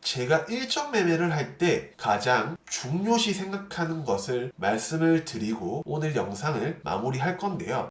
제가 일정 매매를 할 때 가장 중요시 생각하는 것을 말씀을 드리고 오늘 영상을 마무리할 건데요.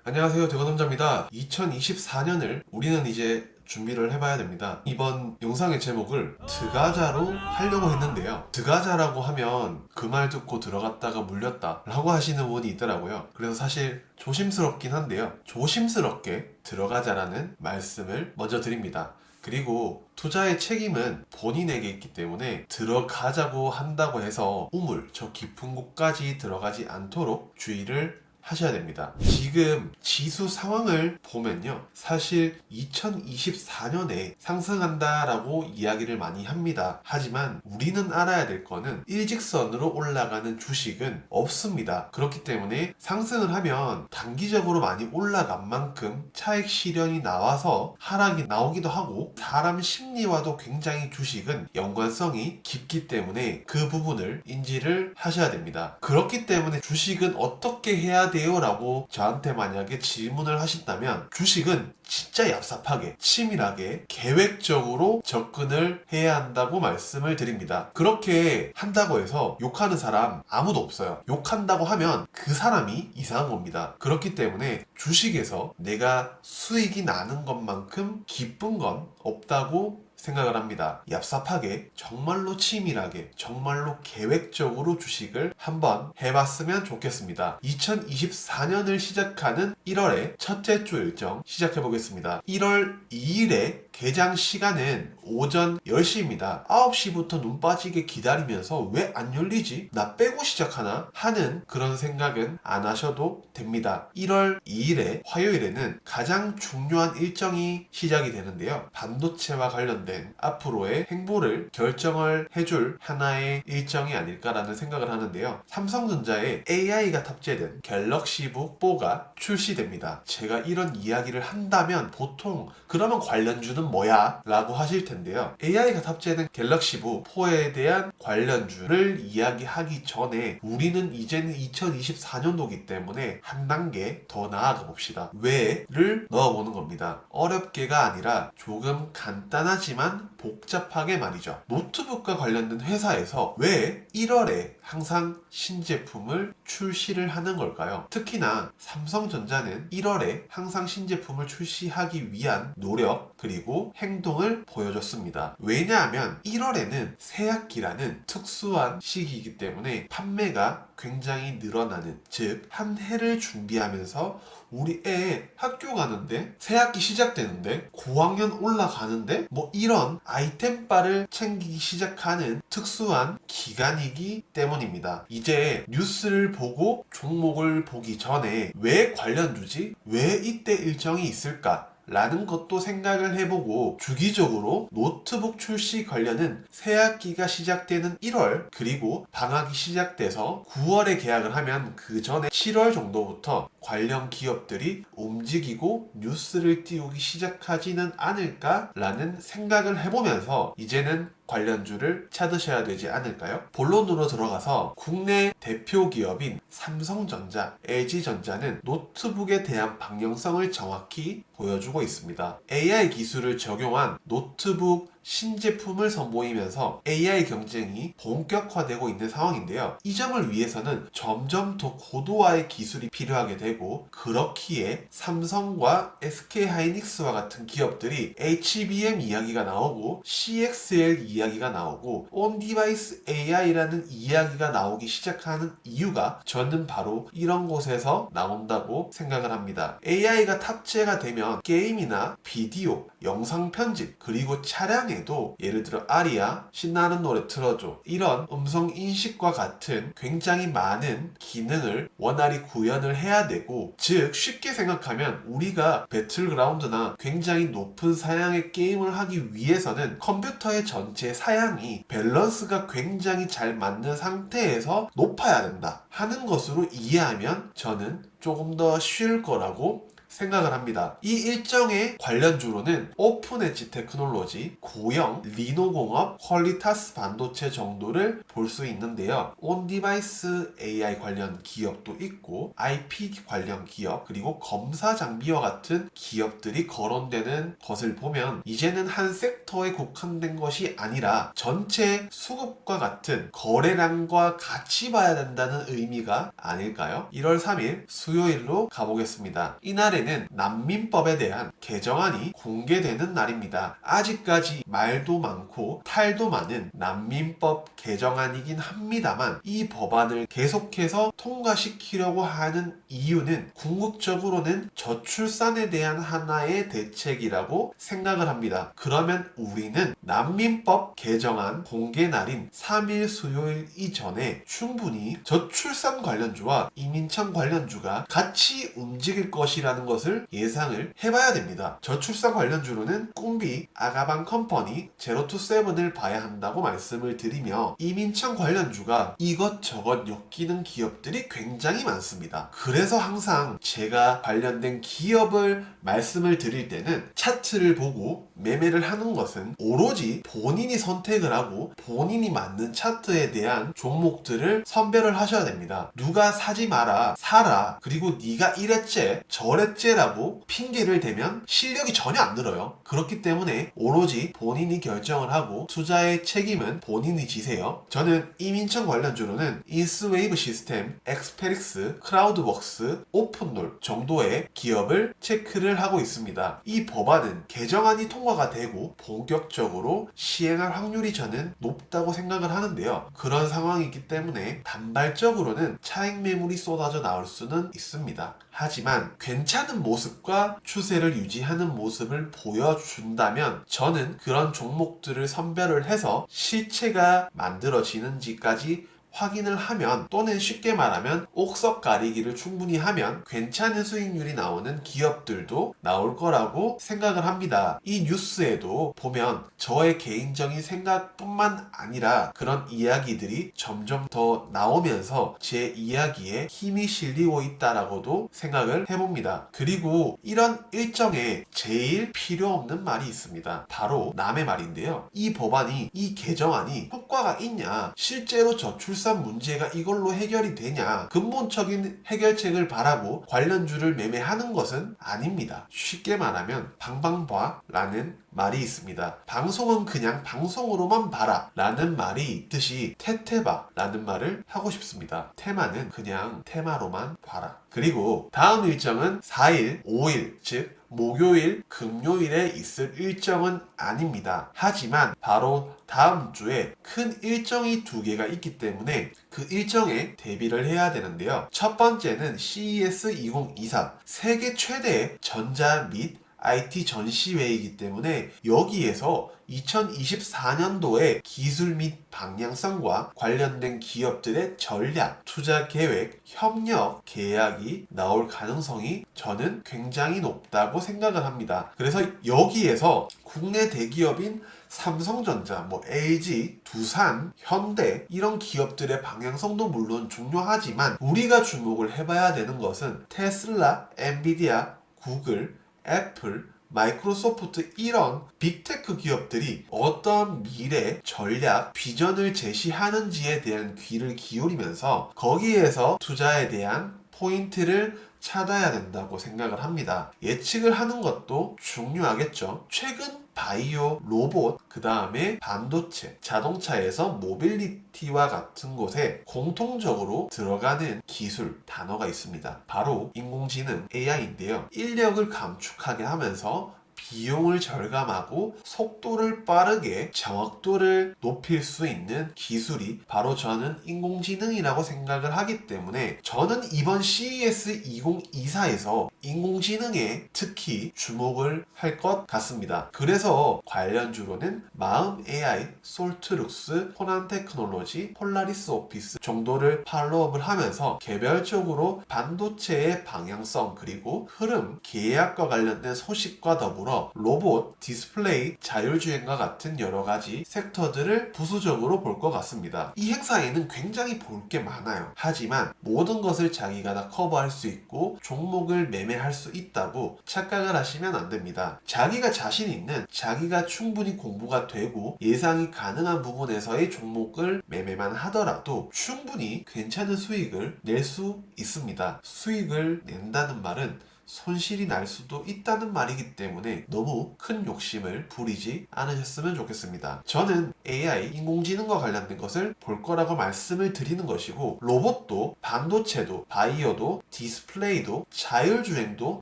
안녕하세요, 대건남자입니다. 2024년을 우리는 이제 준비를 해봐야 됩니다. 이번 영상의 제목을 드가자로 하려고 했는데요. 드가자라고 하면 그 말 듣고 들어갔다가 물렸다 라고 하시는 분이 있더라고요. 그래서 사실 조심스럽긴 한데요. 조심스럽게 들어가자라는 말씀을 먼저 드립니다. 그리고 투자의 책임은 본인에게 있기 때문에 들어가자고 한다고 해서 우물, 저 깊은 곳까지 들어가지 않도록 주의를 하셔야 됩니다. 지금 지수 상황을 보면요, 사실 2024년에 상승한다라고 이야기를 많이 합니다. 하지만 우리는 알아야 될 거는 일직선으로 올라가는 주식은 없습니다. 그렇기 때문에 상승을 하면 단기적으로 많이 올라간 만큼 차익 실현이 나와서 하락이 나오기도 하고, 사람 심리와도 굉장히 주식은 연관성이 깊기 때문에 그 부분을 인지를 하셔야 됩니다. 그렇기 때문에 주식은 어떻게 해야 돼요? 라고 저한테 만약에 질문을 하신다면, 주식은 진짜 얍삽하게, 치밀하게, 계획적으로 접근을 해야 한다고 말씀을 드립니다. 그렇게 한다고 해서 욕하는 사람 아무도 없어요. 욕한다고 하면 그 사람이 이상한 겁니다. 그렇기 때문에 주식에서 내가 수익이 나는 것만큼 기쁜 건 없다고 생각을 합니다. 얍삽하게, 정말로 치밀하게, 정말로 계획적으로 주식을 한번 해봤으면 좋겠습니다. 2024년을 시작하는 1월의 첫째 주 일정 시작해보겠습니다. 1월 2일에 개장 시간은 오전 10시입니다. 9시부터 눈 빠지게 기다리면서 왜 안 열리지? 나 빼고 시작하나? 하는 그런 생각은 안 하셔도 됩니다. 1월 2일에 화요일에는 가장 중요한 일정이 시작이 되는데요. 반도체와 관련된 앞으로의 행보를 결정을 해줄 하나의 일정이 아닐까라는 생각을 하는데요. 삼성전자에 AI가 탑재된 갤럭시북 4가 출시됩니다. 제가 이런 이야기를 한다면 보통 그러면 관련주는 뭐야? 라고 하실 텐데요. AI가 탑재된 갤럭시북 4에 대한 관련주를 이야기하기 전에 우리는 이제는 2024년도이기 때문에 한 단계 더 나아가 봅시다. 왜를 넣어보는 겁니다. 어렵게가 아니라 조금 간단하지만 복잡하게 말이죠. 노트북과 관련된 회사에서 왜 1월에 항상 신제품을 출시를 하는 걸까요? 특히나 삼성전자는 1월에 항상 신제품을 출시하기 위한 노력 그리고 행동을 보여줬습니다. 왜냐하면 1월에는 새학기라는 특수한 시기이기 때문에 판매가 굉장히 늘어나는, 즉 한 해를 준비하면서 우리 애 학교 가는데, 새학기 시작되는데, 고학년 올라가는데 뭐 이런 아이템바를 챙기기 시작하는 특수한 기간이기 때문입니다. 이제 뉴스를 보고 종목을 보기 전에 왜 관련주지? 왜 이때 일정이 있을까? 라는 것도 생각을 해보고, 주기적으로 노트북 출시 관련은 새학기가 시작되는 1월 그리고 방학이 시작돼서 9월에 계약을 하면 그 전에 7월 정도부터 관련 기업들이 움직이고 뉴스를 띄우기 시작하지는 않을까라는 생각을 해보면서 이제는 관련주를 찾으셔야 되지 않을까요? 본론으로 들어가서 국내 대표 기업인 삼성전자, LG전자는 노트북에 대한 방향성을 정확히 보여주고 있습니다. AI 기술을 적용한 노트북 신제품을 선보이면서 AI 경쟁이 본격화되고 있는 상황인데요. 이 점을 위해서는 점점 더 고도화의 기술이 필요하게 되고, 그렇기에 삼성과 SK하이닉스와 같은 기업들이 HBM 이야기가 나오고 CXL 이야기가 나오고 온디바이스 AI라는 이야기가 나오기 시작하는 이유가 저는 바로 이런 곳에서 나온다고 생각을 합니다. AI가 탑재가 되면 게임이나 비디오, 영상 편집, 그리고 차량에도 예를 들어 아리야 신나는 노래 틀어줘, 이런 음성 인식과 같은 굉장히 많은 기능을 원활히 구현을 해야 되고, 즉 쉽게 생각하면 우리가 배틀그라운드나 굉장히 높은 사양의 게임을 하기 위해서는 컴퓨터의 전체 사양이 밸런스가 굉장히 잘 맞는 상태에서 높아야 된다 하는 것으로 이해하면 저는 조금 더 쉬울 거라고 생각을 합니다. 이 일정의 관련주로는 오픈 엣지 테크놀로지, 고영, 리노공업, 퀄리타스 반도체 정도를 볼 수 있는데요. 온 디바이스 AI 관련 기업도 있고 IP 관련 기업, 그리고 검사 장비와 같은 기업들이 거론되는 것을 보면 이제는 한 섹터에 국한된 것이 아니라 전체 수급과 같은 거래량과 같이 봐야 된다는 의미가 아닐까요? 1월 3일 수요일로 가보겠습니다. 이날에는 난민법에 대한 개정안이 공개되는 날입니다. 아직까지 말도 많고 탈도 많은 난민법 개정안이긴 합니다만 이 법안을 계속해서 통과시키려고 하는 이유는 궁극적으로는 저출산에 대한 하나의 대책이라고 생각을 합니다. 그러면 우리는 난민법 개정안 공개 날인 3일 수요일 이전에 충분히 저출산 관련주와 이민청 관련주가 같이 움직일 것이라는 것을 예상을 해봐야 됩니다. 저출산 관련주로는 꿈비, 아가방 컴퍼니, 제로투세븐을 봐야 한다고 말씀을 드리며 이민청 관련주가 이것저것 엮이는 기업들이 굉장히 많습니다. 그래서 항상 제가 관련된 기업을 말씀을 드릴 때는 차트를 보고 매매를 하는 것은 오로지 본인이 선택을 하고 본인이 맞는 차트에 대한 종목들을 선별을 하셔야 됩니다. 누가 사지 마라, 사라, 그리고 네가 이랬제 저랬제라고 핑계를 대면 실력이 전혀 안 들어요. 그렇기 때문에 오로지 본인이 결정을 하고 투자의 책임은 본인이 지세요. 저는 이민청 관련주로는 인스웨이브 시스템, 엑스페릭스, 크라우드웍스, 오픈롤 정도의 기업을 체크를 하고 있습니다. 이 법안은 개정안이 통과가 되고 본격적으로 시행할 확률이 저는 높다고 생각을 하는데요. 그런 상황이기 때문에 단발적으로는 차익 매물이 쏟아져 나올 수는 있습니다. 하지만 괜찮은 모습과 추세를 유지하는 모습을 보여준다면 저는 그런 종목들을 선별을 해서 실체가 만들어지는지까지 확인을 하면, 또는 쉽게 말하면 옥석 가리기를 충분히 하면 괜찮은 수익률이 나오는 기업들도 나올 거라고 생각을 합니다. 이 뉴스에도 보면 저의 개인적인 생각뿐만 아니라 그런 이야기들이 점점 더 나오면서 제 이야기에 힘이 실리고 있다라고도 생각을 해봅니다. 그리고 이런 일정에 제일 필요 없는 말이 있습니다. 바로 남의 말인데요. 이 법안이, 이 개정안이 효과가 있냐, 실제로 저출산 문제가 이걸로 해결이 되냐, 근본적인 해결책을 바라고 관련주를 매매하는 것은 아닙니다. 쉽게 말하면 방방봐 라는 말이 있습니다. 방송은 그냥 방송으로만 봐라 라는 말이 있듯이 테테봐 라는 말을 하고 싶습니다. 테마는 그냥 테마로만 봐라. 그리고 다음 일정은 4일, 5일, 즉 목요일, 금요일에 있을 일정은 아닙니다. 하지만 바로 다음 주에 큰 일정이 2개가 있기 때문에 그 일정에 대비를 해야 되는데요. 첫 번째는 CES 2023, 세계 최대의 전자 및 IT 전시회이기 때문에 여기에서 2024년도에 기술 및 방향성과 관련된 기업들의 전략, 투자 계획, 협력, 계약이 나올 가능성이 저는 굉장히 높다고 생각을 합니다. 그래서 여기에서 국내 대기업인 삼성전자, LG, 두산, 현대 이런 기업들의 방향성도 물론 중요하지만 우리가 주목을 해봐야 되는 것은 테슬라, 엔비디아, 구글, 애플, 마이크로소프트 이런 빅테크 기업들이 어떤 미래, 전략, 비전을 제시하는지에 대한 귀를 기울이면서 거기에서 투자에 대한 포인트를 찾아야 된다고 생각을 합니다. 예측을 하는 것도 중요하겠죠. 최근 바이오, 로봇, 그 다음에 반도체, 자동차에서 모빌리티와 같은 곳에 공통적으로 들어가는 기술 단어가 있습니다. 바로 인공지능 AI인데요. 인력을 감축하게 하면서 비용을 절감하고 속도를 빠르게 정확도를 높일 수 있는 기술이 바로 저는 인공지능이라고 생각을 하기 때문에 저는 이번 CES 2024에서 인공지능에 특히 주목을 할 것 같습니다. 그래서 관련주로는 마음 AI, 솔트룩스, 호난 테크놀로지, 폴라리스 오피스 정도를 팔로우업을 하면서 개별적으로 반도체의 방향성 그리고 흐름, 계약과 관련된 소식과 더불어 더불어 로봇, 디스플레이, 자율주행과 같은 여러 가지 섹터들을 부수적으로 볼 것 같습니다. 이 행사에는 굉장히 볼 게 많아요. 하지만 모든 것을 자기가 다 커버할 수 있고 종목을 매매할 수 있다고 착각을 하시면 안 됩니다. 자기가 자신 있는, 자기가 충분히 공부가 되고 예상이 가능한 부분에서의 종목을 매매만 하더라도 충분히 괜찮은 수익을 낼 수 있습니다. 수익을 낸다는 말은 손실이 날 수도 있다는 말이기 때문에 너무 큰 욕심을 부리지 않으셨으면 좋겠습니다. 저는 AI, 인공지능과 관련된 것을 볼 거라고 말씀을 드리는 것이고, 로봇도, 반도체도, 바이오도, 디스플레이도, 자율주행도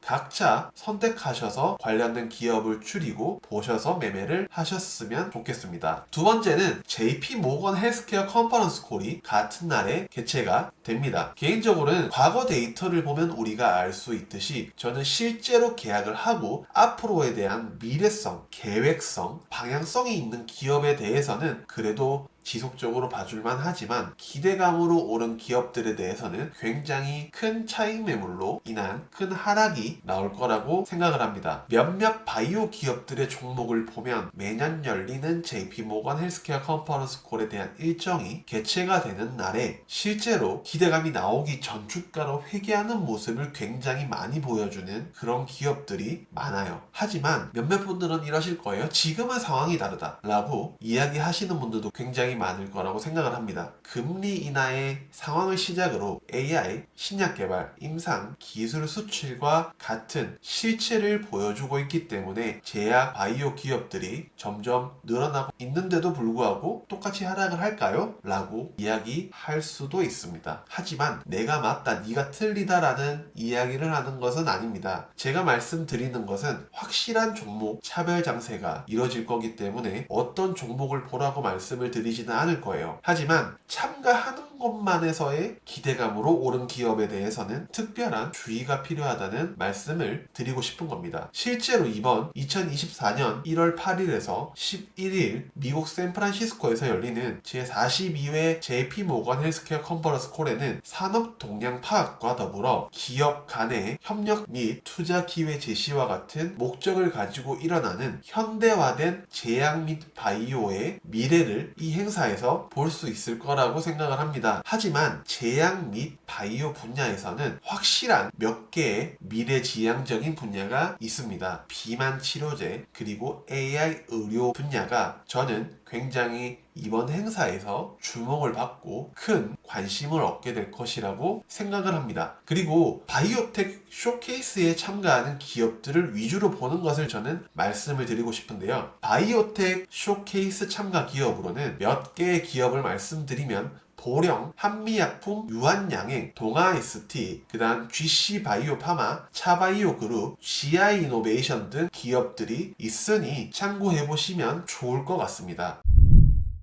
각자 선택하셔서 관련된 기업을 추리고 보셔서 매매를 하셨으면 좋겠습니다. 두 번째는 JP 모건 헬스케어 컨퍼런스 콜이 같은 날에 개최가 됩니다. 개인적으로는 과거 데이터를 보면 우리가 알 수 있듯이 저는 실제로 계약을 하고 앞으로에 대한 미래성, 계획성, 방향성이 있는 기업에 대해서는 그래도 지속적으로 봐줄만 하지만 기대감으로 오른 기업들에 대해서는 굉장히 큰 차익 매물로 인한 큰 하락이 나올 거라고 생각을 합니다. 몇몇 바이오 기업들의 종목을 보면 매년 열리는 JP모건 헬스케어 컨퍼런스 콜에 대한 일정이 개최가 되는 날에 실제로 기대감이 나오기 전 주가로 회귀하는 모습을 굉장히 많이 보여주는 그런 기업들이 많아요. 하지만 몇몇 분들은 이러실 거예요. 지금은 상황이 다르다 라고 이야기하시는 분들도 굉장히 많을 거라고 생각을 합니다. 금리 인하의 상황을 시작으로 AI, 신약 개발, 임상, 기술 수출과 같은 실체를 보여주고 있기 때문에 제약, 바이오 기업들이 점점 늘어나고 있는데도 불구하고 똑같이 하락을 할까요? 라고 이야기할 수도 있습니다. 하지만 내가 맞다, 네가 틀리다라는 이야기를 하는 것은 아닙니다. 제가 말씀드리는 것은 확실한 종목 차별 장세가 이뤄질 거기 때문에 어떤 종목을 보라고 말씀을 드리지는 않을 거예요. 하지만 참가하는 것만에서의 기대감으로 오른 기업에 대해서는 특별한 주의가 필요하다는 말씀을 드리고 싶은 겁니다. 실제로 이번 2024년 1월 8일에서 11일 미국 샌프란시스코에서 열리는 제42회 JP모건 헬스케어 컨퍼런스 콜에는 산업 동향 파악과 더불어 기업 간의 협력 및 투자 기회 제시와 같은 목적을 가지고 일어나는 현대화된 제약 및 바이오의 미래를 이 행사에서 볼 수 있을 거라고 생각을 합니다. 하지만 제약 및 바이오 분야에서는 확실한 몇 개의 미래지향적인 분야가 있습니다. 비만 치료제 그리고 AI 의료 분야가 저는 굉장히 이번 행사에서 주목을 받고 큰 관심을 얻게 될 것이라고 생각을 합니다. 그리고 바이오텍 쇼케이스에 참가하는 기업들을 위주로 보는 것을 저는 말씀을 드리고 싶은데요. 바이오텍 쇼케이스 참가 기업으로는 몇 개의 기업을 말씀드리면 보령, 한미약품, 유한양행, 동아ST, 그 다음 GC바이오파마, 차바이오그룹, GI이노베이션 등 기업들이 있으니 참고해보시면 좋을 것 같습니다.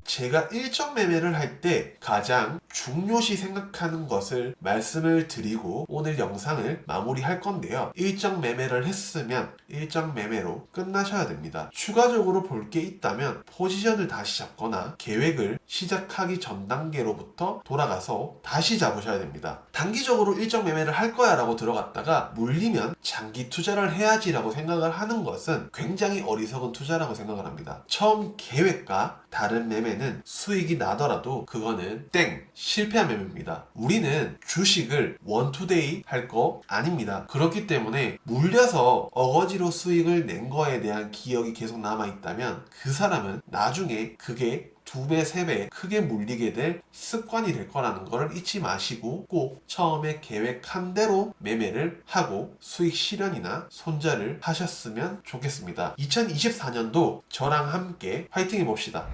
제가 일정 매매를 할 때 가장 중요시 생각하는 것을 말씀을 드리고 오늘 영상을 마무리할 건데요. 일정 매매를 했으면 일정 매매로 끝나셔야 됩니다. 추가적으로 볼 게 있다면 포지션을 다시 잡거나 계획을 시작하기 전 단계로부터 돌아가서 다시 잡으셔야 됩니다. 단기적으로 일정 매매를 할 거야 라고 들어갔다가 물리면 장기 투자를 해야지 라고 생각을 하는 것은 굉장히 어리석은 투자라고 생각을 합니다. 처음 계획과 다른 매매는 수익이 나더라도 그거는 땡! 실패한 매매입니다. 우리는 주식을 원투데이 할 거 아닙니다. 그렇기 때문에 물려서 어거지로 수익을 낸 거에 대한 기억이 계속 남아있다면 그 사람은 나중에 그게 2배, 3배 크게 물리게 될 습관이 될 거라는 것을 잊지 마시고 꼭 처음에 계획한 대로 매매를 하고 수익 실현이나 손절을 하셨으면 좋겠습니다. 2024년도 저랑 함께 화이팅 해봅시다.